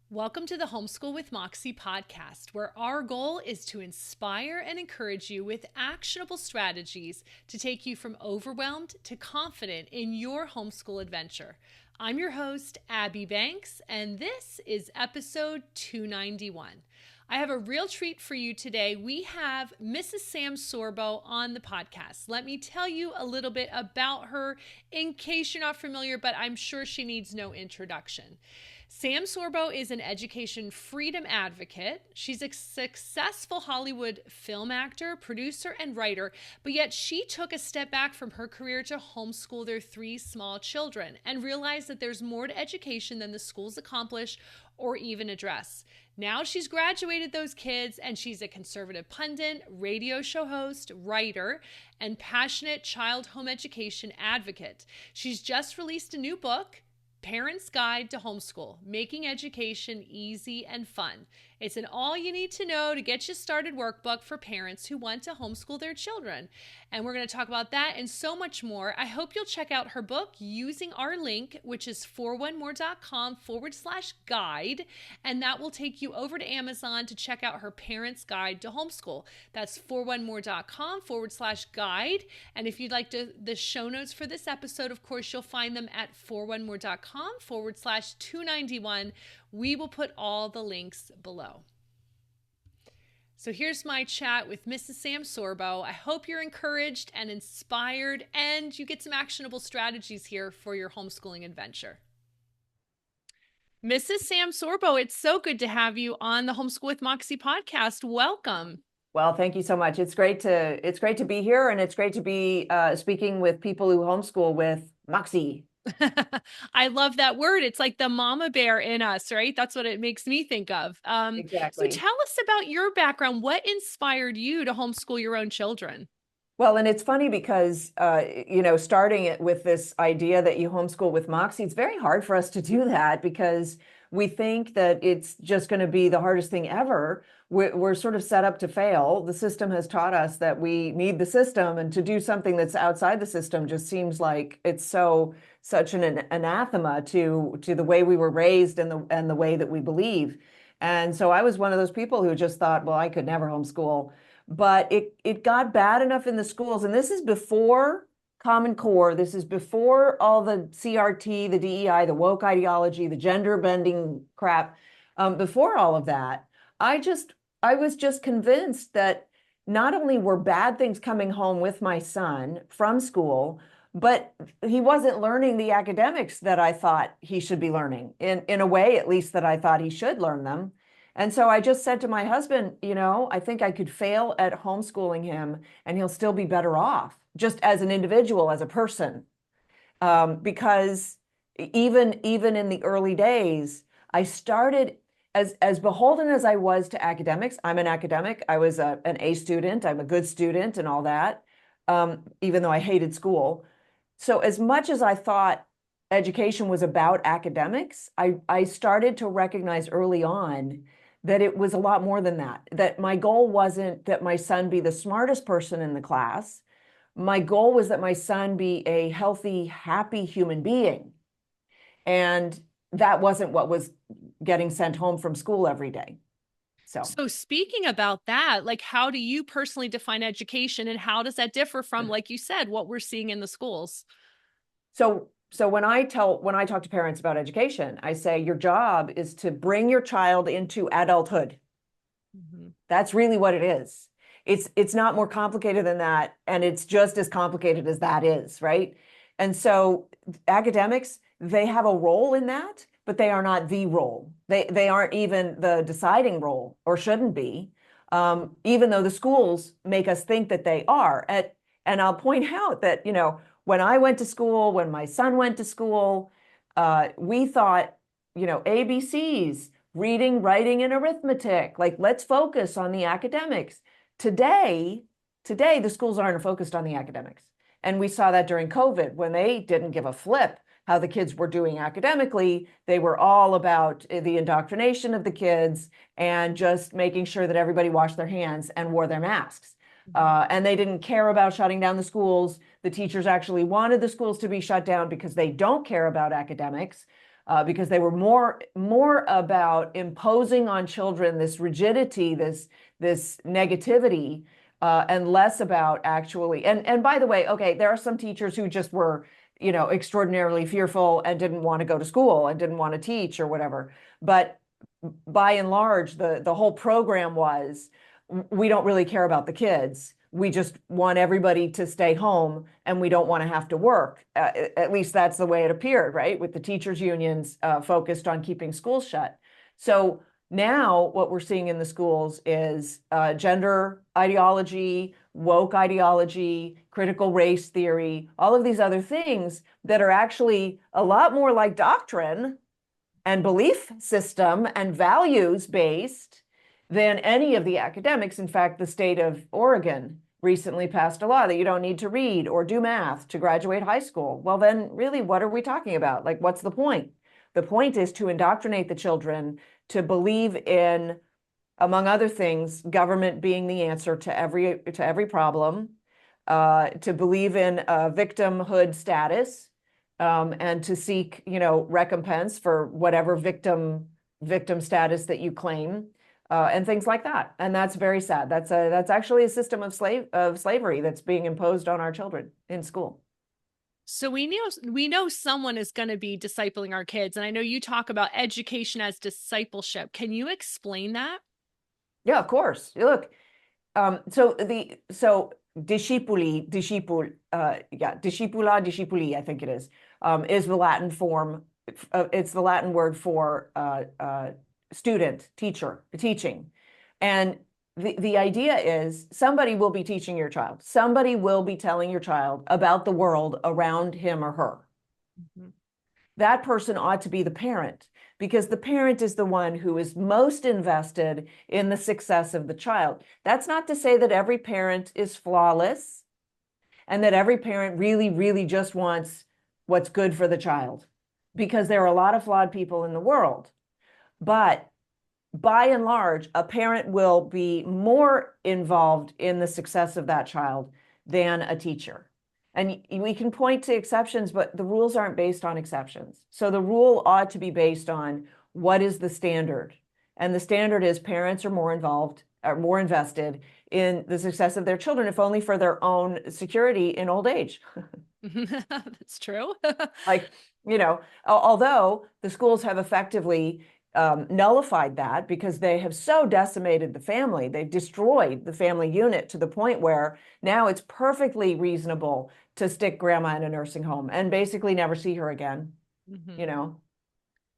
Welcome to the Homeschool with Moxie podcast, where our goal is to inspire and encourage you with actionable strategies to take you from overwhelmed to confident in your homeschool adventure. I'm your host, Abby Banks, and this is episode 291. I have a real treat for you today. We have Mrs. Sam Sorbo on the podcast. Let me tell you a little bit about her in case you're not familiar, but I'm sure she needs no introduction. Sam Sorbo is an education freedom advocate. She's a successful Hollywood film actor, producer, and writer, but yet she took a step back from her career to homeschool their three small children and realized that there's more to education than the schools accomplish or even address. Now she's graduated those kids and she's a conservative pundit, radio show host, writer, and passionate child home education advocate. She's just released a new book, Parents' Guide to Homeschool, Making Education Easy and Fun. It's an all-you-need-to-know to get you started workbook for parents who want to homeschool their children. And we're going to talk about that and so much more. I hope you'll check out her book using our link, which is 4onemore.com/guide. And that will take you over to Amazon to check out her Parents' Guide to Homeschool. That's 4onemore.com/guide. And if you'd like the show notes for this episode, of course, you'll find them at 4onemore.com/291. We will put all the links below. So here's my chat with Mrs. Sam Sorbo. I hope you're encouraged and inspired and you get some actionable strategies here for your homeschooling adventure. Mrs. Sam Sorbo, it's so good to have you on the Homeschool with Moxie podcast. Welcome. Well, thank you so much. It's great to be here, and it's great to be speaking with people who homeschool with Moxie. I love that word. It's like the mama bear in us, right? That's what it makes me think of. Exactly. So tell us about your background. What inspired you to homeschool your own children? Well, and it's funny because, starting it with this idea that you homeschool with Moxie, it's very hard for us to do that because we think that it's just going to be the hardest thing ever. We're sort of set up to fail. The system has taught us that we need the system, and to do something that's outside the system just seems like it's such an anathema to the way we were raised and the way that we believe. And so I was one of those people who just thought, well, I could never homeschool. But it got bad enough in the schools, and this is before Common Core. This is before all the CRT, the DEI, the woke ideology, the gender bending crap. Before all of that, I was just convinced that not only were bad things coming home with my son from school, but he wasn't learning the academics that I thought he should be learning, in a way, at least, that I thought he should learn them. And so I just said to my husband, I think I could fail at homeschooling him and he'll still be better off just as an individual, as a person. Because even in the early days, I started as beholden as I was to academics. I'm an academic. I was an A student. I'm a good student and all that, even though I hated school. So as much as I thought education was about academics, I started to recognize early on that it was a lot more than that, that my goal wasn't that my son be the smartest person in the class. My goal was that my son be a healthy, happy human being. And that wasn't what was getting sent home from school every day. So speaking about that, like, how do you personally define education, and how does that differ from, like you said, what we're seeing in the schools? So when I talk to parents about education, I say your job is to bring your child into adulthood. Mm-hmm. That's really what it is. It's not more complicated than that, and it's just as complicated as that is, right? And so academics, they have a role in that, but they are not the role. They aren't even the deciding role, or shouldn't be, even though the schools make us think that they are. And I'll point out that, when I went to school, when my son went to school, we thought, ABCs, reading, writing, and arithmetic, like, let's focus on the academics. Today, the schools aren't focused on the academics. And we saw that during COVID, when they didn't give a flip how the kids were doing academically. They were all about the indoctrination of the kids and just making sure that everybody washed their hands and wore their masks. And they didn't care about shutting down the schools. The teachers actually wanted the schools to be shut down because they don't care about academics. because they were more about imposing on children this rigidity, this negativity, and less about actually. And by the way, okay, there are some teachers who just were, extraordinarily fearful and didn't want to go to school and didn't want to teach or whatever. But by and large, the whole program was, we don't really care about the kids. We just want everybody to stay home and we don't want to have to work. At least that's the way it appeared, right? With the teachers' unions focused on keeping schools shut. So now what we're seeing in the schools is gender ideology, woke ideology, critical race theory, all of these other things that are actually a lot more like doctrine and belief system and values based than any of the academics. In fact, the state of Oregon recently passed a law that you don't need to read or do math to graduate high school. Well, then really, what are we talking about? Like, what's the point? The point is to indoctrinate the children to believe in, among other things, government being the answer to every problem, to believe in victimhood status, and to seek, recompense for whatever victim status that you claim, and things like that. And that's very sad. That's actually a system of slavery that's being imposed on our children in school. So we know someone is going to be discipling our kids, and I know you talk about education as discipleship. Can you explain that? Yeah, of course. Look, so discipuli, discipula, discipuli, I think it is the Latin form. It's the Latin word for student, teacher, teaching. And the idea is somebody will be teaching your child. Somebody will be telling your child about the world around him or her. Mm-hmm. That person ought to be the parent, because the parent is the one who is most invested in the success of the child. That's not to say that every parent is flawless and that every parent really, really just wants what's good for the child, because there are a lot of flawed people in the world. But by and large, a parent will be more involved in the success of that child than a teacher. And we can point to exceptions, but the rules aren't based on exceptions. So the rule ought to be based on what is the standard. And the standard is parents are more involved, are more invested in the success of their children, if only for their own security in old age. That's true. Like, although the schools have effectively nullified that because they have so decimated the family. They've destroyed the family unit to the point where now it's perfectly reasonable to stick grandma in a nursing home and basically never see her again,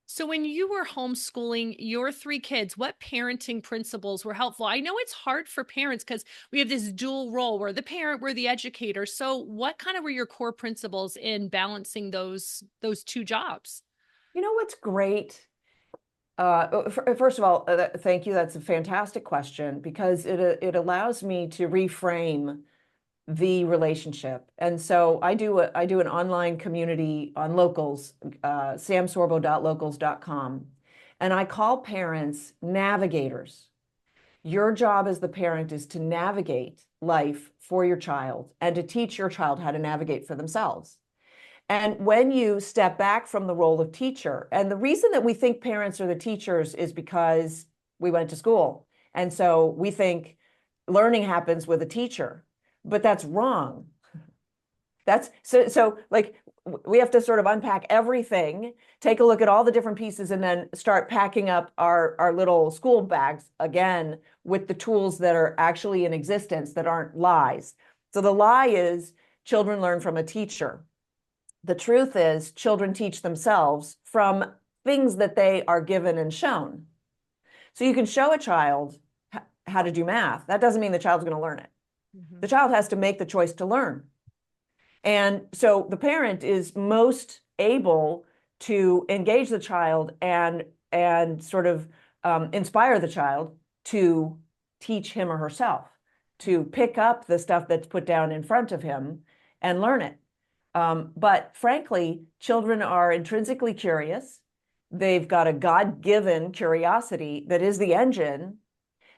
So when you were homeschooling your three kids, what parenting principles were helpful? I know it's hard for parents because we have this dual role. We're the parent, we're the educator. So what kind of were your core principles in balancing those two jobs? What's great? First of all, thank you. That's a fantastic question, because it allows me to reframe the relationship. And so I do an online community on Locals, samsorbo.locals.com, and I call parents navigators. Your job as the parent is to navigate life for your child and to teach your child how to navigate for themselves. And when you step back from the role of teacher, and the reason that we think parents are the teachers is because we went to school. And so we think learning happens with a teacher, but that's wrong. That's so like we have to sort of unpack everything, take a look at all the different pieces, and then start packing up our little school bags again with the tools that are actually in existence that aren't lies. So the lie is children learn from a teacher. The truth is children teach themselves from things that they are given and shown. So you can show a child how to do math. That doesn't mean the child's going to learn it. Mm-hmm. The child has to make the choice to learn. And so the parent is most able to engage the child and sort of inspire the child to teach him or herself, to pick up the stuff that's put down in front of him and learn it. But frankly, children are intrinsically curious. They've got a God-given curiosity that is the engine.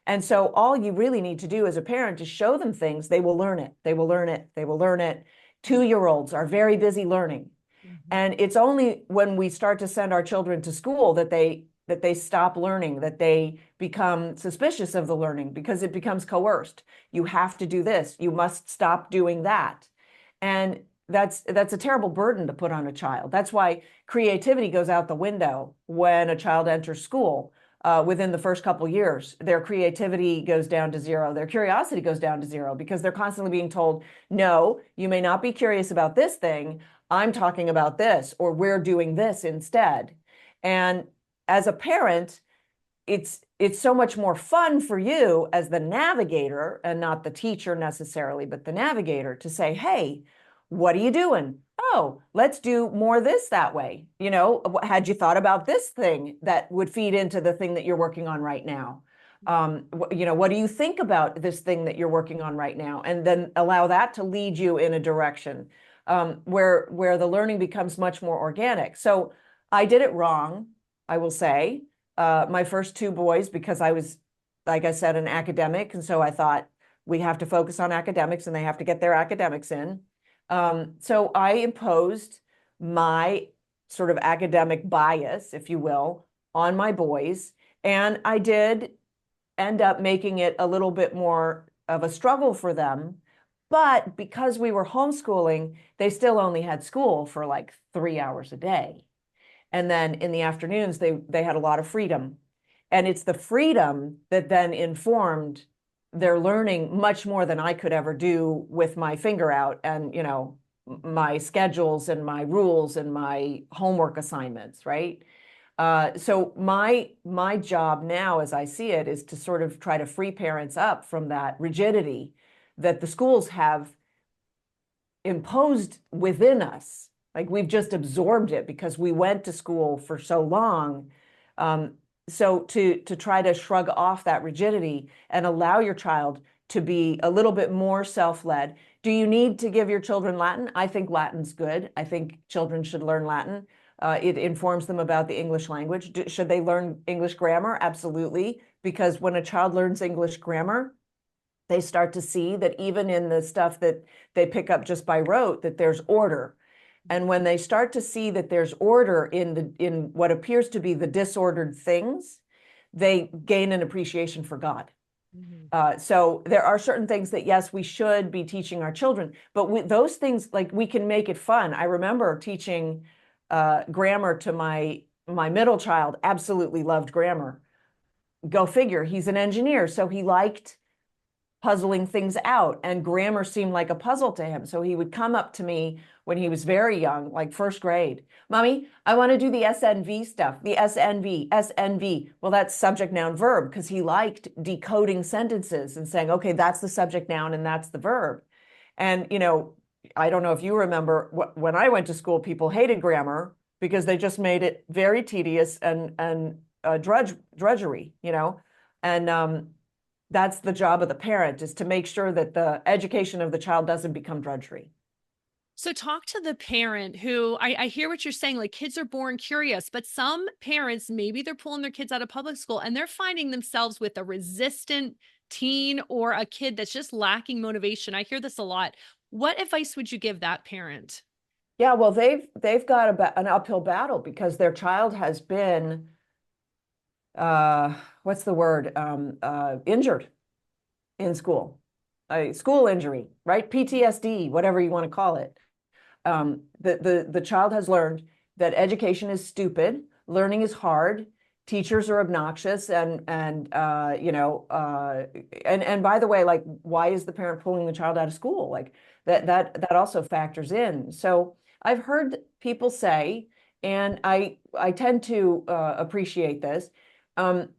And so all you really need to do as a parent is show them things. They will learn it. They will learn it. They will learn it. 2-year-olds are very busy learning. Mhm. And it's only when we start to send our children to school that they stop learning, that they become suspicious of the learning because it becomes coerced. You have to do this. You must stop doing that. And that's a terrible burden to put on a child. That's why creativity goes out the window when a child enters school. Within the first couple years, their creativity goes down to zero. Their curiosity goes down to zero because they're constantly being told, no, you may not be curious about this thing. I'm talking about this, or we're doing this instead. And as a parent, it's so much more fun for you as the navigator and not the teacher necessarily, but the navigator to say, hey, what are you doing? Oh, let's do more of this that way. Had you thought about this thing that would feed into the thing that you're working on right now? What do you think about this thing that you're working on right now? And then allow that to lead you in a direction where the learning becomes much more organic. So I did it wrong, I will say. My first two boys, because I was, like I said, an academic. And so I thought we have to focus on academics and they have to get their academics in. So I imposed my sort of academic bias, if you will, on my boys. And I did end up making it a little bit more of a struggle for them. But because we were homeschooling, they still only had school for like 3 hours a day. And then in the afternoons, they had a lot of freedom. And it's the freedom that then informed their learning much more than I could ever do with my finger out and, my schedules and my rules and my homework assignments, right? So my job now, as I see it, is to sort of try to free parents up from that rigidity that the schools have imposed within us. Like we've just absorbed it because we went to school for so long. So to try to shrug off that rigidity and allow your child to be a little bit more self-led. Do you need to give your children Latin? I think Latin's good. I think children should learn Latin. It informs them about the English language. Should they learn English grammar? Absolutely. Because when a child learns English grammar, they start to see that even in the stuff that they pick up just by rote, that there's order. And when they start to see that there's order in what appears to be the disordered things, they gain an appreciation for God. So there are certain things that, yes, we should be teaching our children, but those things, like we can make it fun. I remember teaching grammar to my middle child, absolutely loved grammar. Go figure, he's an engineer, so he liked puzzling things out, and grammar seemed like a puzzle to him. So he would come up to me when he was very young, like first grade. Mommy, I want to do the SNV stuff, the SNV. Well, that's subject, noun, verb, because he liked decoding sentences and saying, okay, that's the subject, noun, and that's the verb. And, I don't know if you remember when I went to school, people hated grammar because they just made it very tedious and drudgery, and that's the job of the parent, is to make sure that the education of the child doesn't become drudgery. So talk to the parent who I hear what you're saying, like kids are born curious, but some parents, maybe they're pulling their kids out of public school and they're finding themselves with a resistant teen or a kid that's just lacking motivation. I hear this a lot. What advice would you give that parent? Yeah, well, they've got an uphill battle because their child has been what's the word, injured in school, a school injury, right? PTSD, whatever you want to call it. The child has learned that education is stupid, learning is hard, teachers are obnoxious, and and by the way, like, why is the parent pulling the child out of school? Like that also factors in. So I've heard people say, and I tend to appreciate this. Um,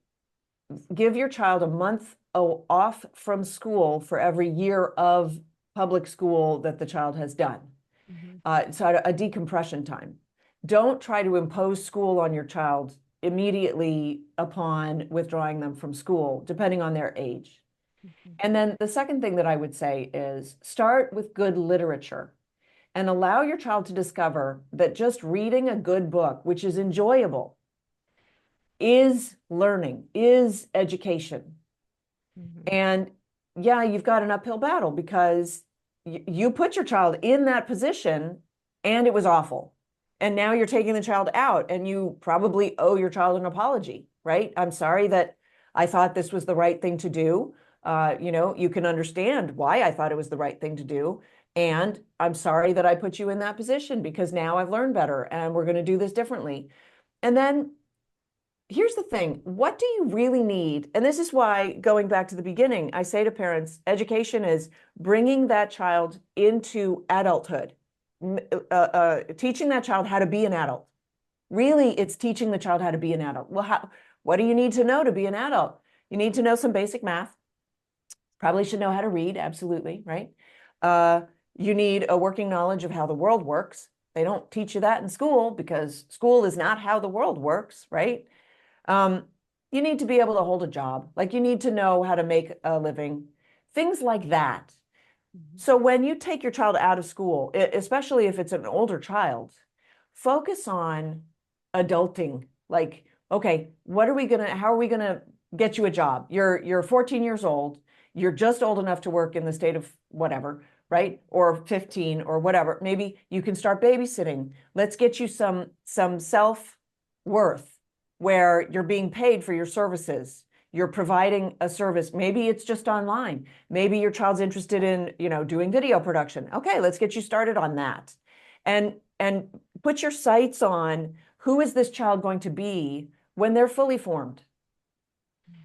Give your child a month off from school for every year of public school that the child has done. So a decompression time. Don't try to impose school on your child immediately upon withdrawing them from school, depending on their age. And then the second thing that I would say is start with good literature and allow your child to discover that just reading a good book, which is enjoyable, is learning, is education. And yeah, you've got an uphill battle because you put your child in that position and it was awful. And now you're taking the child out, and you probably owe your child an apology, right? I'm sorry that I thought this was the right thing to do. You can understand why I thought it was the right thing to do. And I'm sorry that I put you in that position, because now I've learned better and we're going to do this differently. And then here's the thing, what do you really need? And this is why, going back to the beginning, I say to parents, education is bringing that child into adulthood, teaching that child how to be an adult. Really, it's teaching the child how to be an adult. Well, what do you need to know to be an adult? You need to know some basic math. Probably should know how to read, absolutely, right? You need a working knowledge of how the world works. They don't teach you that in school, because school is not how the world works, right? You need to be able to hold a job. Like, you need to know how to make a living, things like that. So when you take your child out of school, especially if it's an older child, focus on adulting. Like, okay, how are we gonna get you a job? You're 14 years old. You're just old enough to work in the state of whatever, right? Or 15 or whatever. Maybe you can start babysitting. Let's get you some self-worth where you're being paid for your services. You're providing a service. Maybe it's just online. Maybe your child's interested in, doing video production. Okay, let's get you started on that. And put your sights on, who is this child going to be when they're fully formed?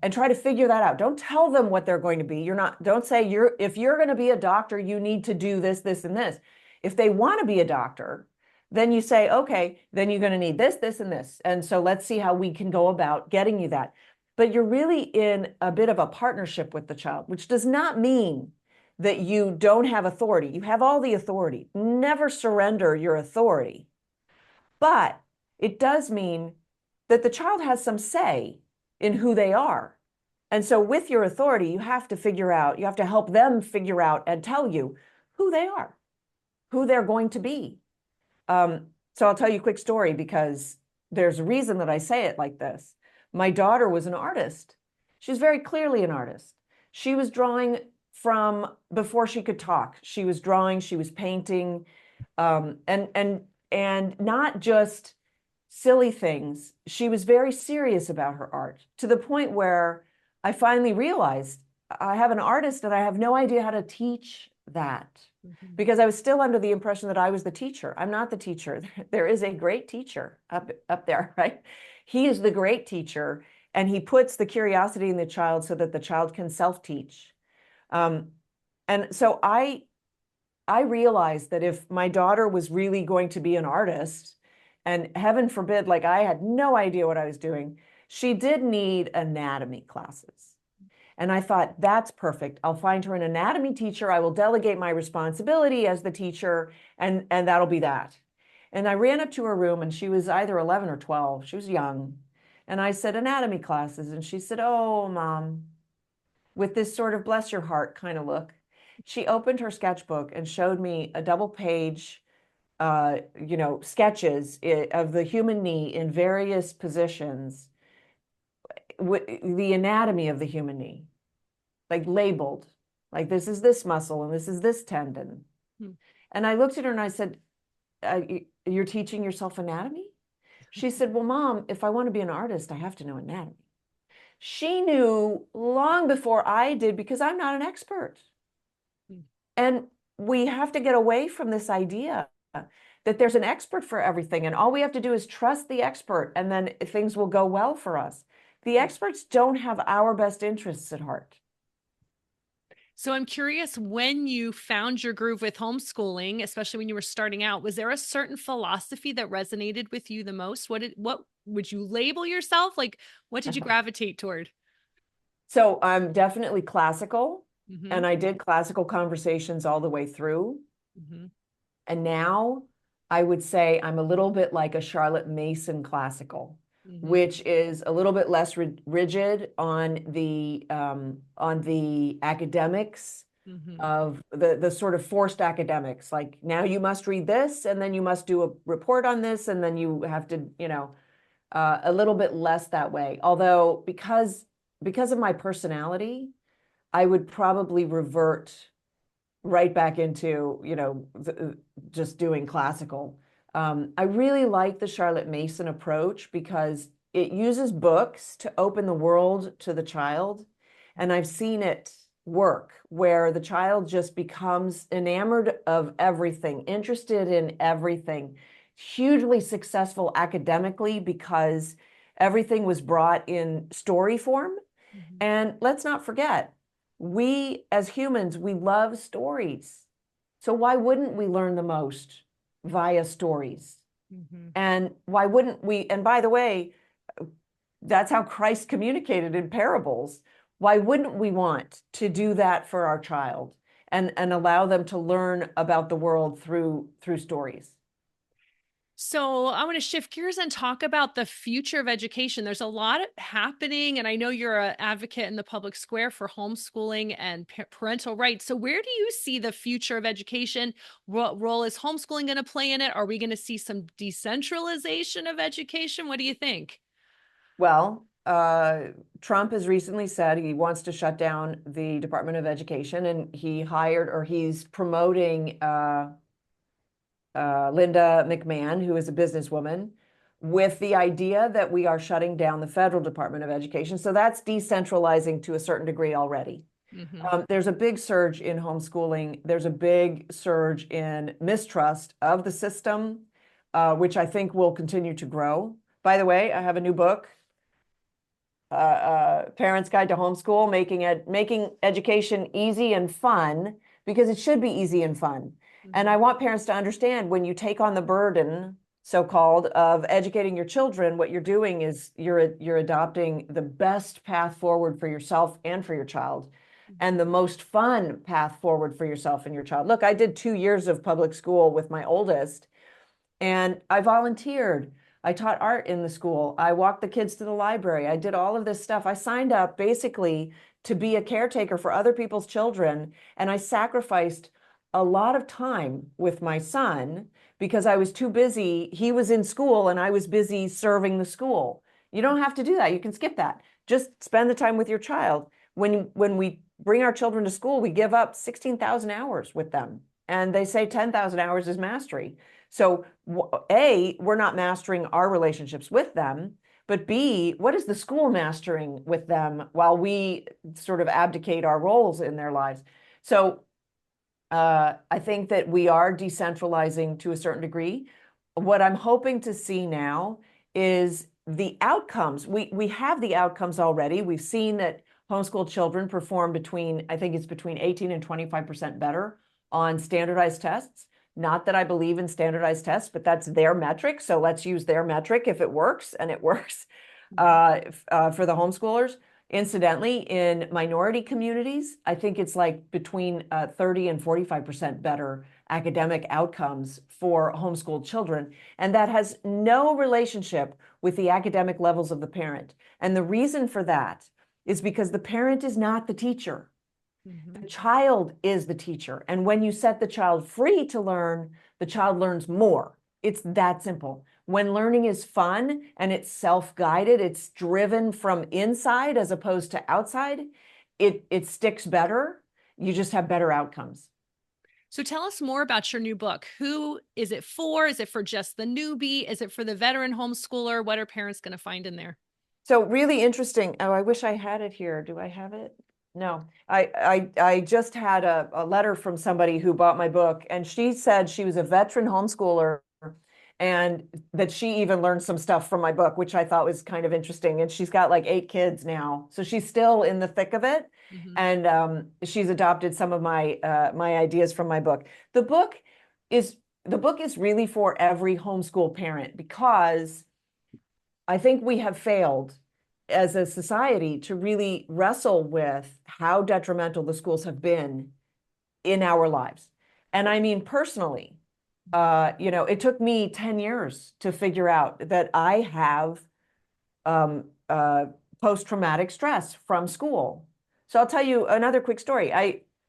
And try to figure that out. Don't tell them what they're going to be. Don't say, if you're going to be a doctor, you need to do this, this, and this. If they want to be a doctor, then you say, okay, then you're going to need this, this, and this. And so let's see how we can go about getting you that. But you're really in a bit of a partnership with the child, which does not mean that you don't have authority. You have all the authority. Never surrender your authority. But it does mean that the child has some say in who they are. And so with your authority, you have to help them figure out and tell you who they are, who they're going to be. So I'll tell you a quick story, because there's a reason that I say it like this. My daughter was an artist. She's very clearly an artist. She was drawing from before she could talk. She was drawing, she was painting, and not just silly things. She was very serious about her art, to the point where I finally realized I have an artist and I have no idea how to teach that, because I was still under the impression that I was the teacher. I'm not the teacher. There is a great teacher up there, right? He is the great teacher, and he puts the curiosity in the child so that the child can self-teach. And so I realized that if my daughter was really going to be an artist, and heaven forbid, like, I had no idea what I was doing, she did need anatomy classes. And I thought, that's perfect. I'll find her an anatomy teacher. I will delegate my responsibility as the teacher, and that'll be that. And I ran up to her room, and she was either 11 or 12. She was young. And I said, anatomy classes. And she said, oh, Mom, with this sort of bless your heart kind of look. She opened her sketchbook and showed me a double page, sketches of the human knee in various positions, the anatomy of the human knee, like labeled, like this is this muscle and this is this tendon. And I looked at her and I said, you're teaching yourself anatomy? She said, well, Mom, if I want to be an artist, I have to know anatomy. She knew long before I did, because I'm not an expert. And we have to get away from this idea that there's an expert for everything, and all we have to do is trust the expert, and then things will go well for us. The experts don't have our best interests at heart. So I'm curious, when you found your groove with homeschooling, especially when you were starting out, was there a certain philosophy that resonated with you the most? What would you label yourself? Like, what did you gravitate toward? So I'm definitely classical, and I did classical conversations all the way through. And now I would say I'm a little bit like a Charlotte Mason classical, which is a little bit less rigid on the academics of the sort of forced academics. Like, now you must read this, and then you must do a report on this, and then you have to, a little bit less that way. Although because of my personality, I would probably revert right back into, just doing classical. I really like the Charlotte Mason approach because it uses books to open the world to the child. And I've seen it work where the child just becomes enamored of everything, interested in everything, hugely successful academically because everything was brought in story form. Mhm. And let's not forget, we as humans, we love stories. So why wouldn't we learn the most via stories? Mhm. And why wouldn't we? And by the way, that's how Christ communicated in parables. Why wouldn't we want to do that for our child and allow them to learn about the world through stories? So I want to shift gears and talk about the future of education. There's a lot happening, and I know you're an advocate in the public square for homeschooling and parental rights. So where do you see the future of education? What role is homeschooling going to play in it? Are we going to see some decentralization of education? What do you think? Well, Trump has recently said he wants to shut down the Department of Education, and he hired or he's promoting Linda McMahon, who is a businesswoman, with the idea that we are shutting down the federal Department of Education. So that's decentralizing to a certain degree already. Hmm. There's a big surge in homeschooling. There's a big surge in mistrust of the system, which I think will continue to grow. By the way, I have a new book, Parents Guide to Homeschool, making education easy and fun, because it should be easy and fun. And I Hmm. want parents to understand when you take on the burden, so-called, of educating your children, what you're doing is you're adopting the best path forward for yourself and for your child, and the most fun path forward for yourself and your child. Look, I did 2 years of public school with my oldest, and I volunteered. I taught art in the school. I walked the kids to the library. I did all of this stuff. I signed up basically to be a caretaker for other people's children. And I sacrificed a lot of time with my son because I was too busy. He was in school and I was busy serving the school. You don't have to do that. You can skip that. Just spend the time with your child. When we bring our children to school, we give up 16,000 hours with them. And they say 10,000 hours is mastery. So A, we're not mastering our relationships with them, but B, what is the school mastering with them while we sort of abdicate our roles in their lives? So I think that we are decentralizing to a certain degree. What I'm hoping to see now is the outcomes. We have the outcomes already. We've seen that homeschool children perform between, I think it's between 18 and 25% better on standardized tests. Not that I believe in standardized tests, but that's their metric. So let's use their metric if it works, and it works for the homeschoolers. Incidentally, in minority communities, I think it's like between 30 and 45% better academic outcomes for homeschooled children. And that has no relationship with the academic levels of the parent. And the reason for that is because the parent is not the teacher. Hmm. The child is the teacher. And when you set the child free to learn, the child learns more. It's that simple. When learning is fun and it's self-guided, it's driven from inside as opposed to outside, it sticks better. You just have better outcomes. So tell us more about your new book. Who is it for? Is it for just the newbie? Is it for the veteran homeschooler? What are parents going to find in there? So really interesting. Oh, I wish I had it here. Do I have it? No. I just had a letter from somebody who bought my book, and she said she was a veteran homeschooler and that she even learned some stuff from my book, which I thought was kind of interesting. And she's got like 8 kids now, so she's still in the thick of it. Hmm. And she's adopted some of my ideas from my book. The book is the book is really for every homeschool parent because I think we have failed as a society to really wrestle with how detrimental the schools have been in our lives. And I mean, personally, it took me 10 years to figure out that I have um, uh, post-traumatic stress from school. So I'll tell you another quick story.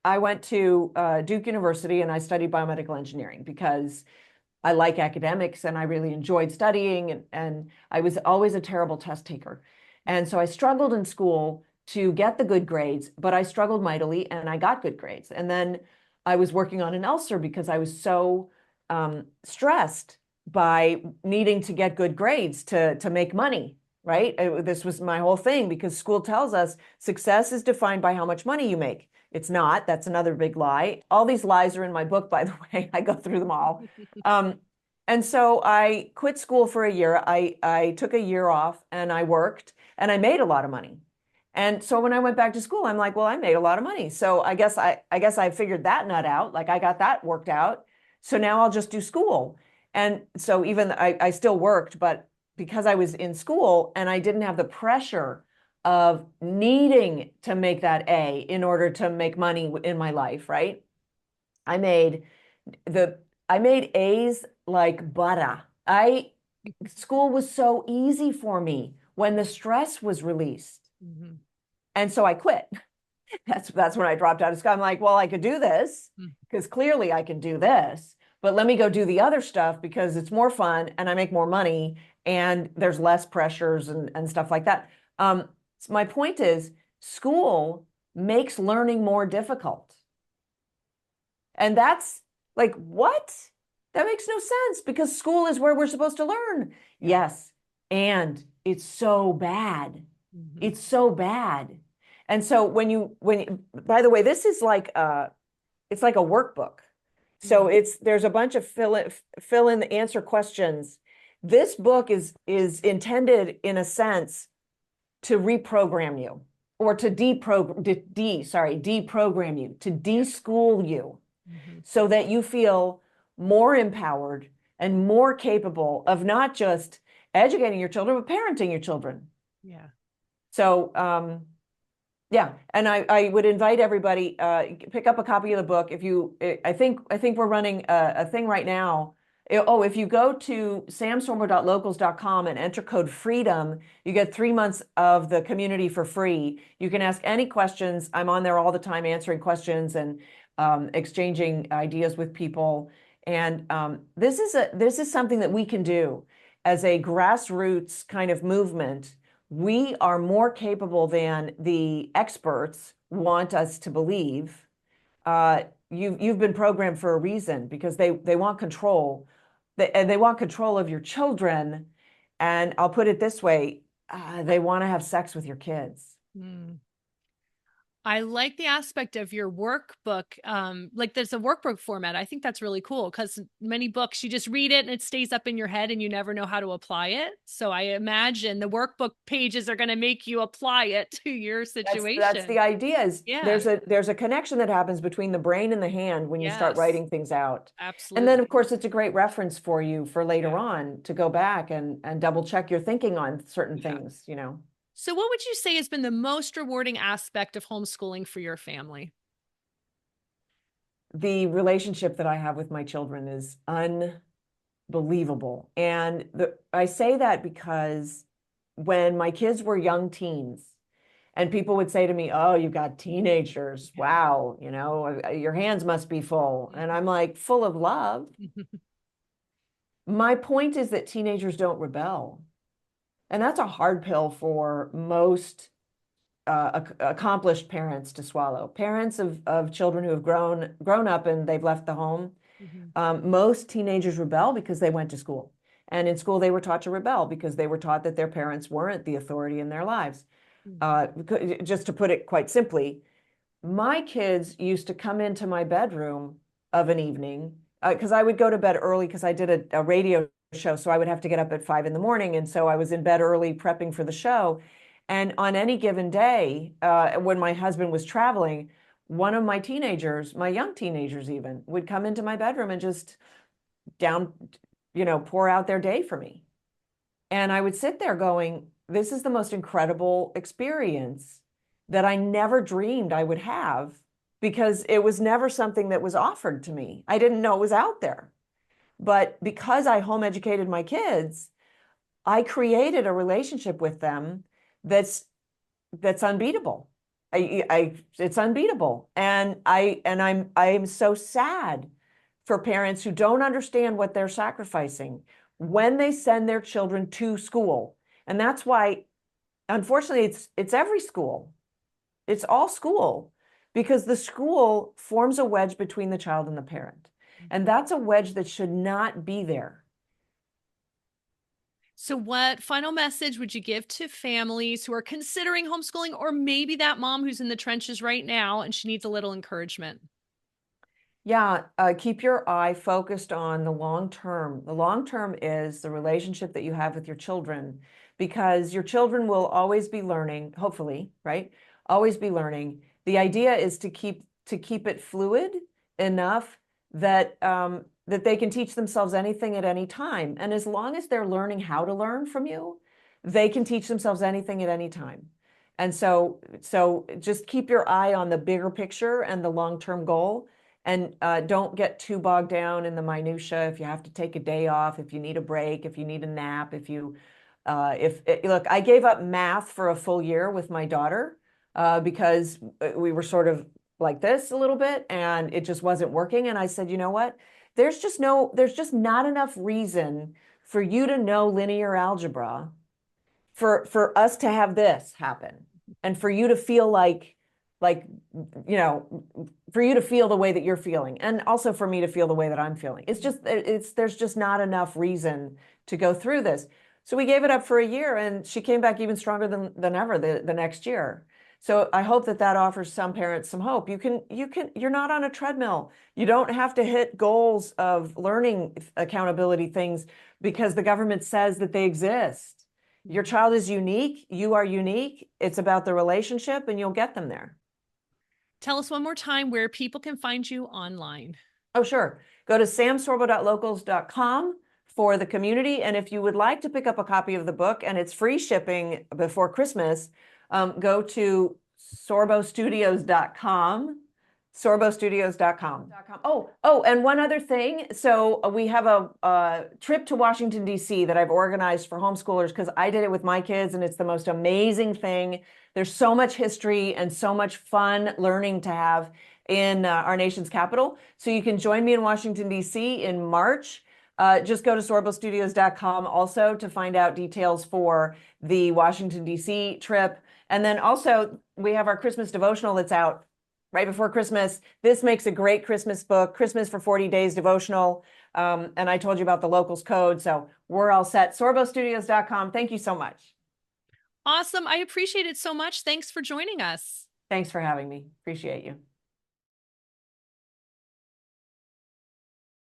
I went to Duke University and I studied biomedical engineering because I like academics and I really enjoyed studying, and I was always a terrible test taker. And so I struggled in school to get the good grades, but I struggled mightily and I got good grades. And then I was working on an ulcer because I was so stressed by needing to get good grades to make money, right? This was my whole thing, because school tells us success is defined by how much money you make. It's not. That's another big lie. All these lies are in my book, by the way. I go through them all. And so I quit school for a year. I took a year off and I worked and I made a lot of money. And so when I went back to school, I'm like, well, I made a lot of money. So I guess I figured that nut out. Like, I got that worked out. So now I'll just do school. And so even I still worked, but because I was in school and I didn't have the pressure of needing to make that A in order to make money in my life, right? I made I made A's like butter. School was so easy for me when the stress was released. Mm-hmm. And so I quit. That's when I dropped out of school. I'm like, well, I could do this because clearly I can do this, but let me go do the other stuff because it's more fun and I make more money and there's less pressures and stuff like that. So my point is, school makes learning more difficult. And that's like, what? That makes no sense, because school is where we're supposed to learn. Yes. And it's so bad. Mm-hmm. It's so bad. And so by the way, this is like it's like a workbook. So there's a bunch of fill in the answer questions. This book is intended, in a sense, to reprogram you, or to deprogram you, to deschool you, so that you feel more empowered and more capable of not just educating your children, but parenting your children. Yeah. So yeah, and I would invite everybody, pick up a copy of the book. I think we're running a thing right now. If you go to samsorbo.locals.com and enter code FREEDOM, you get 3 months of the community for free. You can ask any questions. I'm on there all the time answering questions and exchanging ideas with people. And this is something that we can do as a grassroots kind of movement. We are more capable than the experts want us to believe. You've been programmed for a reason, because they want control. They want control of your children. And I'll put it this way, they want to have sex with your kids. I like the aspect of your workbook. Like, there's a workbook format. I think that's really cool, because many books, you just read it and it stays up in your head and you never know how to apply it. So I imagine the workbook pages are going to make you apply it to your situation. That's the idea. Is Yeah. there's a connection that happens between the brain and the hand when you start Yes. writing things out. Absolutely. And then, of course, it's a great reference for you for later Yeah. on to go back and double check your thinking on certain things, So what would you say has been the most rewarding aspect of homeschooling for your family? The relationship that I have with my children is unbelievable. And I say that because when my kids were young teens, and people would say to me, oh, you've got teenagers. Wow, your hands must be full. And I'm like, full of love. My point is that teenagers don't rebel. And that's a hard pill for most accomplished parents to swallow. Parents of children who have grown up and they've left the home. Most teenagers rebel because they went to school. And in school, they were taught to rebel because they were taught that their parents weren't the authority in their lives. Just to put it quite simply, my kids used to come into my bedroom of an evening, because I would go to bed early because I did a radio show. So I would have to get up at 5 a.m. And so I was in bed early prepping for the show. And on any given day, when my husband was traveling, one of my teenagers, my young teenagers even, would come into my bedroom and just pour out their day for me. And I would sit there going, this is the most incredible experience that I never dreamed I would have, because it was never something that was offered to me. I didn't know it was out there. But because I home educated my kids, I created a relationship with them that's unbeatable. It's unbeatable. And I'm so sad for parents who don't understand what they're sacrificing when they send their children to school. And that's why, unfortunately, it's every school. It's all school, because the school forms a wedge between the child and the parent. And that's a wedge that should not be there. So, what final message would you give to families who are considering homeschooling, or maybe that mom who's in the trenches right now and she needs a little encouragement? Yeah, keep your eye focused on the long term. The long term is the relationship that you have with your children, because your children will always be learning, hopefully, right? Always be learning. The idea is to keep it fluid enough that that they can teach themselves anything at any time. And as long as they're learning how to learn from you, they can teach themselves anything at any time. And so just keep your eye on the bigger picture and the long-term goal, and don't get too bogged down in the minutia. If you have to take a day off, if you need a break, if you need a nap, look, I gave up math for a full year with my daughter because we were sort of like this a little bit, and it just wasn't working. And I said, you know what? There's just not enough reason for you to know linear algebra for us to have this happen, and for you to feel like for you to feel the way that you're feeling, and also for me to feel the way that I'm feeling. There's just not enough reason to go through this. So we gave it up for a year, and she came back even stronger than ever the next year. So I hope that offers some parents some hope. You're not on a treadmill. You don't have to hit goals of learning accountability things because the government says that they exist. Your child is unique. You are unique. It's about the relationship, and you'll get them there. Tell us one more time where people can find you online. Oh, sure. Go to samsorbo.locals.com for the community. And if you would like to pick up a copy of the book, and it's free shipping before Christmas, go to sorbostudios.com. Sorbostudios.com. And one other thing. So we have a trip to Washington, D.C. that I've organized for homeschoolers because I did it with my kids, and it's the most amazing thing. There's so much history and so much fun learning to have in our nation's capital. So you can join me in Washington, D.C. in March. Just go to sorbostudios.com also to find out details for the Washington, D.C. trip. And then also we have our Christmas devotional that's out right before Christmas. This makes a great Christmas book, Christmas for 40 Days devotional. And I told you about the locals code. So we're all set. sorbostudios.com. Thank you so much. Awesome. I appreciate it so much. Thanks for joining us. Thanks for having me. Appreciate you.